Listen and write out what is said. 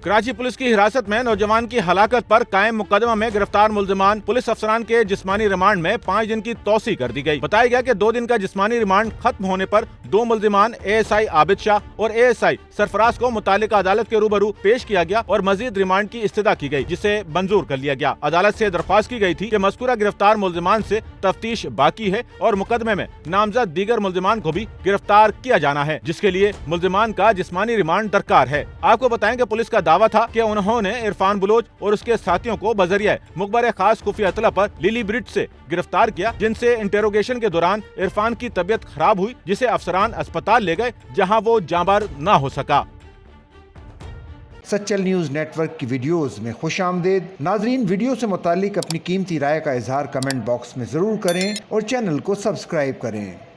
Karachi police की हिरासत में नौजवान की हलाकत पर कायम मुकदमा में गिरफ्तार मुल्जिमान पुलिस अफसरान के जिस्मानी रिमांड में 5 दिन की तौसी कर दी गई। बताया गया कि 2 दिन का जिस्मानी रिमांड खत्म होने पर 2 मुल्जिमान ASI आबिद शाह और ASI सरफराज को मुतालिका अदालत के रूबरू पेश किया गया और मजीद रिमांड की इस्तदा की गई, जिसे मंजूर कर लिया गया। अदालत से दरख्वास्त की गई थी कि मज़कूरा गिरफ्तार मुल्जिमान से तफ्तीश बाकी है और मुकदमे में नामजद दीगर मुल्जिमान को भी गिरफ्तार किया जाना है, जिसके लिए मुल्जिमान का जिस्मानी रिमांड दरकार है। आपको बताएं कि पुलिस का दावा था कि उन्होंने इरफान बलोच और उसके साथियों को बजरिया मुखबर खास खुफिया इत्तला पर लिली ब्रिज से गिरफ्तार किया, जिनसे इंटेरोगेशन के दौरान इरफान की तबीयत खराब हुई, जिसे अफसरान अस्पताल ले गए जहां वो जांबार न हो सका। सच्चल न्यूज़ नेटवर्क की वीडियोस में खुश आमदेद। नाजरीन, वीडियो से मुतालिक अपनी कीमती राय का इजहार कमेंट बॉक्स में ज़रूर करें और चैनल को सब्सक्राइब करें।